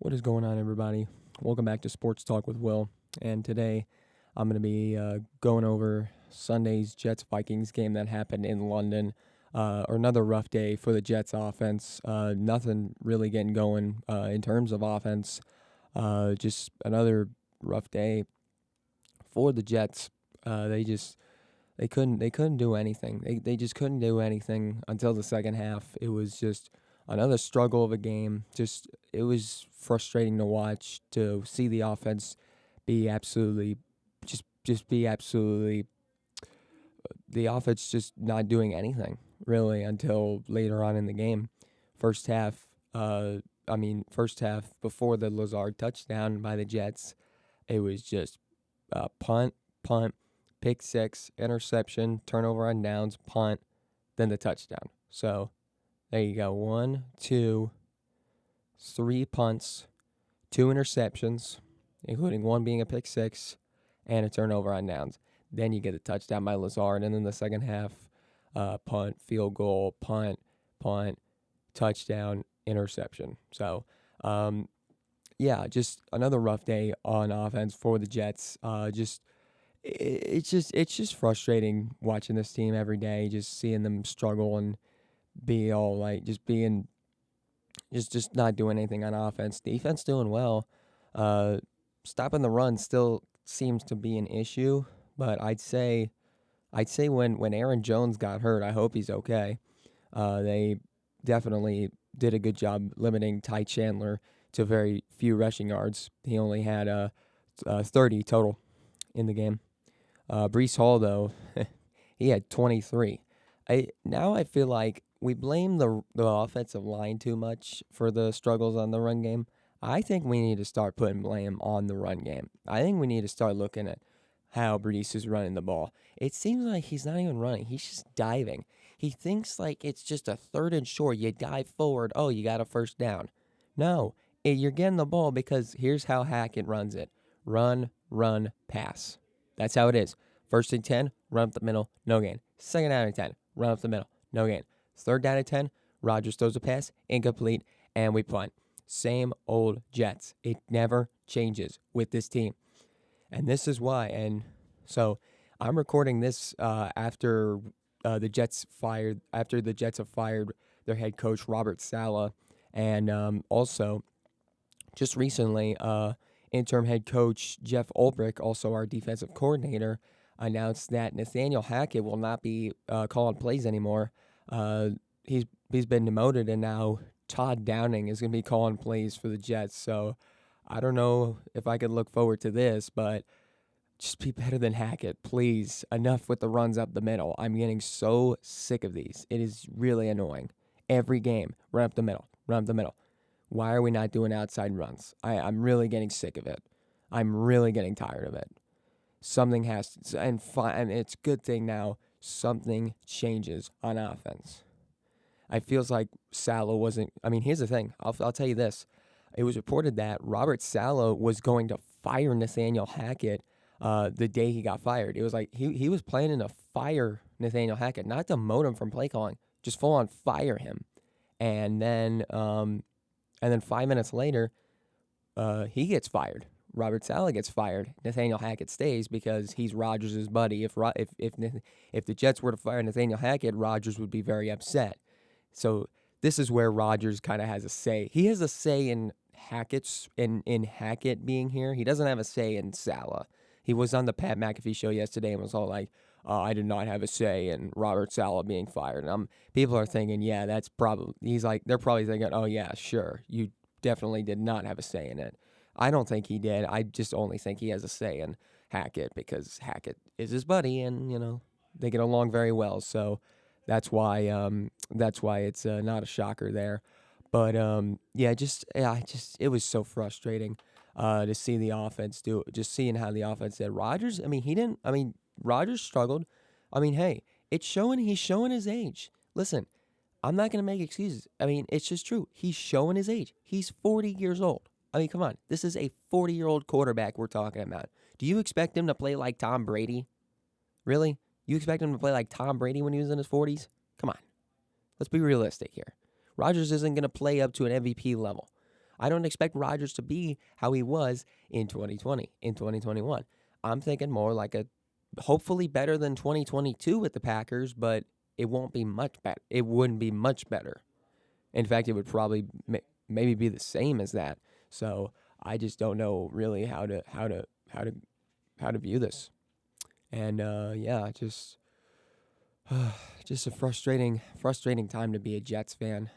What is going on, everybody? Welcome back to Sports Talk with Will. And today I'm going to be going over Sunday's Jets-Vikings game that happened in London. Or another rough day for the Jets offense. Nothing really getting going in terms of offense. Just another rough day for the Jets. They couldn't do anything. They just couldn't do anything until the second half. It was just another struggle of a game. It was frustrating to watch, to see the offense be absolutely the offense just not doing anything really until later on in the game. First half before the Lazard touchdown by the Jets, it was just punt, pick six, interception, turnover on downs, punt, then the touchdown. So there you go. 1, 2, 3 punts, 2 interceptions, including one being a pick six, and a turnover on downs. Then you get a touchdown by Lazard, and then the second half, punt, field goal, punt, touchdown, interception. So, just another rough day on offense for the Jets. It's just frustrating watching this team every day, just seeing them struggle and be all like just not doing anything on offense. Defense doing well. Stopping the run still seems to be an issue, but I'd say when Aaron Jones got hurt, I hope he's okay. They definitely did a good job limiting Ty Chandler to very few rushing yards. He only had 30 total in the game. Breece Hall, though, he had 23. I feel like we blame the offensive line too much for the struggles on the run game. I think we need to start putting blame on the run game. I think we need to start looking at how Breece is running the ball. It seems like he's not even running. He's just diving. He thinks like it's just a third and short. You dive forward. Oh, you got a first down. No, you're getting the ball because here's how Hackett runs it. Run, pass. That's how it is. First and 10, run up the middle, no gain. Second down and 10, run up the middle, no gain. Third down and 10, Rodgers throws a pass, incomplete, and we punt. Same old Jets. It never changes with this team. And this is why. And so I'm recording this after the Jets have fired their head coach, Robert Saleh. And also, just recently, interim head coach Jeff Ulbrich, also our defensive coordinator, announced that Nathaniel Hackett will not be calling plays anymore. He's been demoted, and now Todd Downing is going to be calling plays for the Jets. So I don't know if I could look forward to this, but just be better than Hackett, please. Enough with the runs up the middle. I'm getting so sick of these. It is really annoying. Every game, run up the middle. Why are we not doing outside runs? I'm really getting sick of it. I'm really getting tired of it. Something has to, and it's a good thing now something changes on offense. It feels like Saleh wasn't. I mean, here's the thing. I'll tell you this. It was reported that Robert Saleh was going to fire Nathaniel Hackett the day he got fired. It was like he was planning to fire Nathaniel Hackett, not demote him from play calling, just full on fire him. And then 5 minutes later, he gets fired. Robert Saleh gets fired. Nathaniel Hackett stays because he's Rodgers' buddy. If the Jets were to fire Nathaniel Hackett, Rodgers would be very upset. So this is where Rodgers kind of has a say. He has a say in Hackett being here. He doesn't have a say in Saleh. He was on the Pat McAfee show yesterday and was all like, I did not have a say in Robert Saleh being fired. And people are thinking, yeah, that's probably, they're probably thinking, oh yeah, sure, you definitely did not have a say in it. I don't think he did. I just only think he has a say in Hackett because Hackett is his buddy and, they get along very well. So that's why it's not a shocker there. But it was so frustrating to see the offense do it. Just seeing how the offense did. Rodgers, Rodgers struggled. Hey, he's showing his age. Listen, I'm not going to make excuses. It's just true. He's showing his age. He's 40 years old. Come on. This is a 40-year-old quarterback we're talking about. Do you expect him to play like Tom Brady? Really? You expect him to play like Tom Brady when he was in his 40s? Come on. Let's be realistic here. Rodgers isn't going to play up to an MVP level. I don't expect Rodgers to be how he was in 2020, in 2021. I'm thinking more like a hopefully better than 2022 with the Packers, but it won't be much better. It wouldn't be much better. In fact, it would probably maybe be the same as that. So I just don't know really how to view this. And yeah, just a frustrating time to be a Jets fan.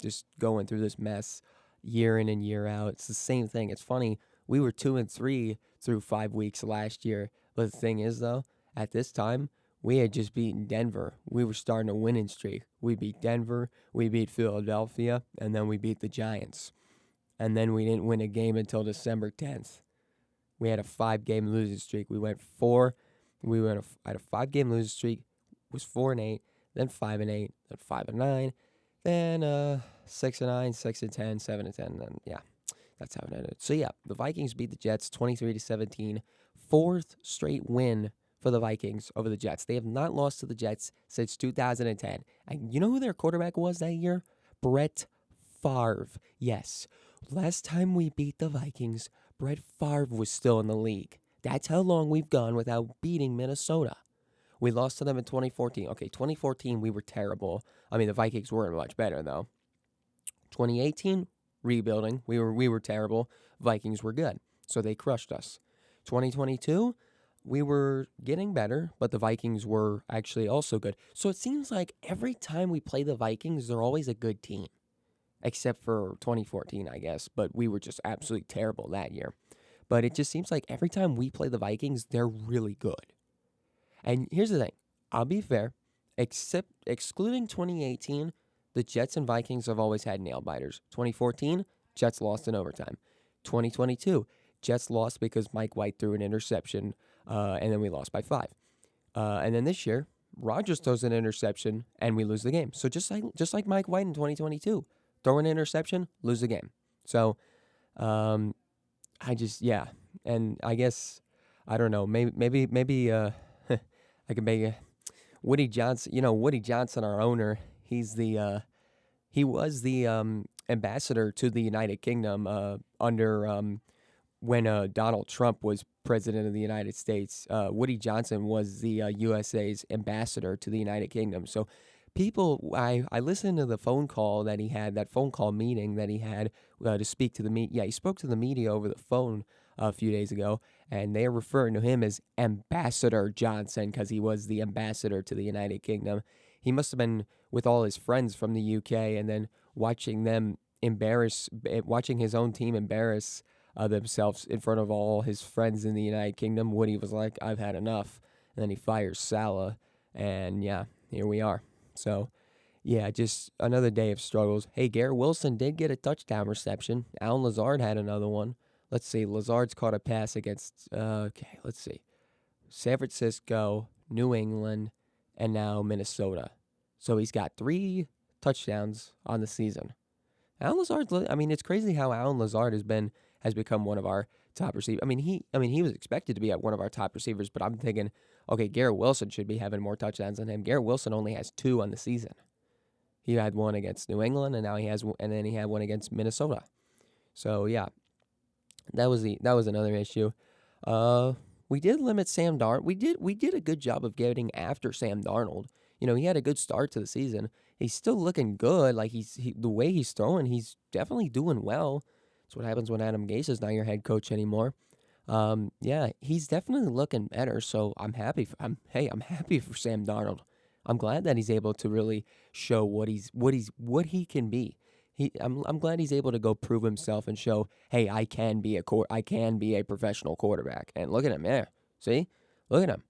Just going through this mess year in and year out. It's the same thing. It's funny. We were 2-3 through 5 weeks last year. But the thing is, though, at this time, we had just beaten Denver. We were starting a winning streak. We beat Denver, we beat Philadelphia, and then we beat the Giants. And then we didn't win a game until December 10th. We had a 5-game losing streak. We went four. We had a 5-game losing streak. Was 4-8, then 5-8, then 5-9, then 6-9, 6-10, 7-10. Then yeah, that's how it ended. So yeah, the Vikings beat the Jets 23-17, fourth straight win for the Vikings over the Jets. They have not lost to the Jets since 2010. And you know who their quarterback was that year? Brett Favre. Yes, last time we beat the Vikings, Brett Favre was still in the league. That's how long we've gone without beating Minnesota. We lost to them in 2014. Okay, 2014, we were terrible. I mean, the Vikings weren't much better, though. 2018, rebuilding. We were terrible. Vikings were good, so they crushed us. 2022, we were getting better, but the Vikings were actually also good. So it seems like every time we play the Vikings, they're always a good team, except for 2014, I guess. But we were just absolutely terrible that year. But it just seems like every time we play the Vikings, they're really good. And here's the thing. I'll be fair. Excluding 2018, the Jets and Vikings have always had nail biters. 2014, Jets lost in overtime. 2022, Jets lost because Mike White threw an interception, and then we lost by 5. And then this year, Rodgers throws an interception, and we lose the game. So just like Mike White in 2022, throw an interception, lose the game. So yeah. And I guess, I don't know, maybe I can make a Woody Johnson. Woody Johnson, our owner, he was the ambassador to the United Kingdom under when Donald Trump was president of the United States. Woody Johnson was the USA's ambassador to the United Kingdom. So I listened to the phone call that he had, that phone call meeting that he had to speak to the media. Yeah, he spoke to the media over the phone a few days ago, and they are referring to him as Ambassador Johnson because he was the ambassador to the United Kingdom. He must have been with all his friends from the UK and then watching his own team embarrass themselves in front of all his friends in the United Kingdom. Woody was like, I've had enough. And then he fires Saleh, and yeah, here we are. So, yeah, just another day of struggles. Hey, Garrett Wilson did get a touchdown reception. Allen Lazard had another one. Let's see. Lazard's caught a pass against, let's see. San Francisco, New England, and now Minnesota. So he's got 3 touchdowns on the season. Allen Lazard, I mean, it's crazy how Allen Lazard has become one of our top receivers. I mean, he was expected to be one of our top receivers, but I'm thinking, okay, Garrett Wilson should be having more touchdowns than him. Garrett Wilson only has 2 on the season. He had one against New England, and then he had one against Minnesota. So yeah, that was another issue. We did limit Sam Darnold. We did a good job of getting after Sam Darnold. He had a good start to the season. He's still looking good. Like the way he's throwing, he's definitely doing well. That's what happens when Adam Gase is not your head coach anymore. Yeah, he's definitely looking better. So I'm happy. I'm happy for Sam Darnold. I'm glad that he's able to really show what he can be. I'm glad he's able to go prove himself and show, hey, I can be a professional quarterback. And look at him there. See, look at him.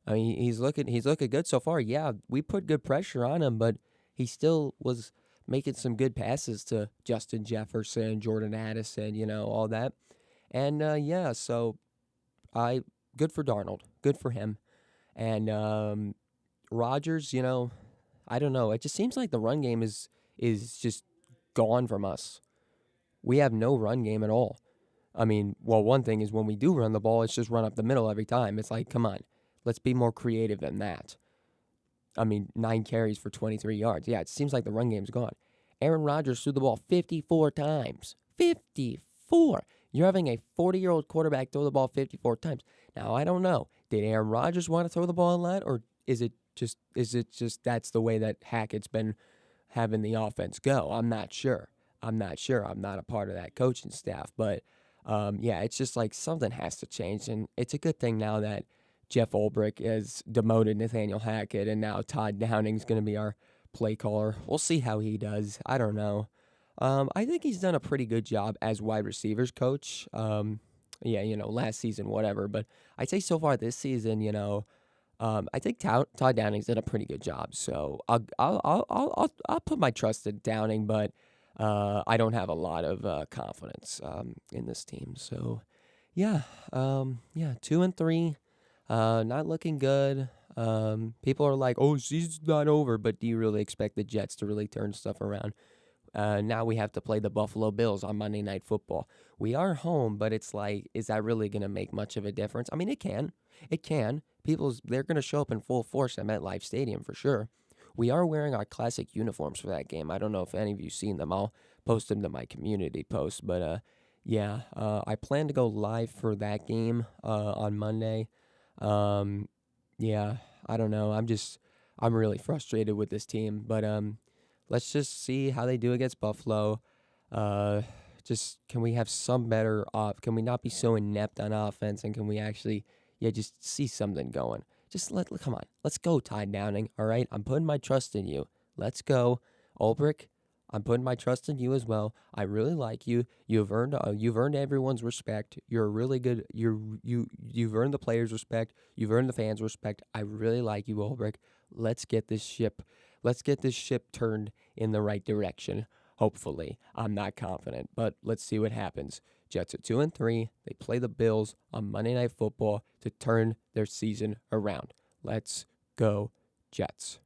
I mean, he's looking good so far. Yeah, we put good pressure on him, but he still was making some good passes to Justin Jefferson, Jordan Addison, all that. And yeah, so good for Darnold, good for him. And Rodgers, I don't know. It just seems like the run game is just gone from us. We have no run game at all. I mean, well, one thing is when we do run the ball, it's just run up the middle every time. It's like, come on, let's be more creative than that. I mean, 9 carries for 23 yards. Yeah, it seems like the run game's gone. Aaron Rodgers threw the ball 54 times. 54. You're having a 40-year-old quarterback throw the ball 54 times. Now, I don't know. Did Aaron Rodgers want to throw the ball a lot, or is it just that's the way that Hackett's been having the offense go? I'm not sure. I'm not a part of that coaching staff, but yeah, it's just like something has to change, and it's a good thing now that Jeff Ulbrich has demoted Nathaniel Hackett, and now Todd Downing's going to be our play caller. We'll see how he does. I don't know. I think he's done a pretty good job as wide receivers coach. Yeah, last season, whatever. But I'd say so far this season, I think Todd Downing's done a pretty good job. So I'll put my trust in Downing, but I don't have a lot of confidence in this team. So yeah, 2-3, not looking good. People are like, "Oh, season's not over," but do you really expect the Jets to really turn stuff around? Now we have to play the Buffalo Bills on Monday Night Football. We are home, but it's like, is that really going to make much of a difference? I mean, it can. It can. They're going to show up in full force at MetLife Stadium for sure. We are wearing our classic uniforms for that game. I don't know if any of you seen them. I'll post them to my community post. But yeah, I plan to go live for that game on Monday. Yeah, I don't know. I'm really frustrated with this team, but let's just see how they do against Buffalo. Just can we have some better off? Can we not be so inept on offense? And can we actually, just see something going? Come on, let's go, Todd Downing. All right, I'm putting my trust in you. Let's go, Ulbrich. I'm putting my trust in you as well. I really like you. You've earned everyone's respect. You're really good. You've earned the players' respect. You've earned the fans' respect. I really like you, Ulbrich. Let's get this ship turned in the right direction. Hopefully, I'm not confident, but let's see what happens. Jets are 2-3. They play the Bills on Monday Night Football to turn their season around. Let's go, Jets.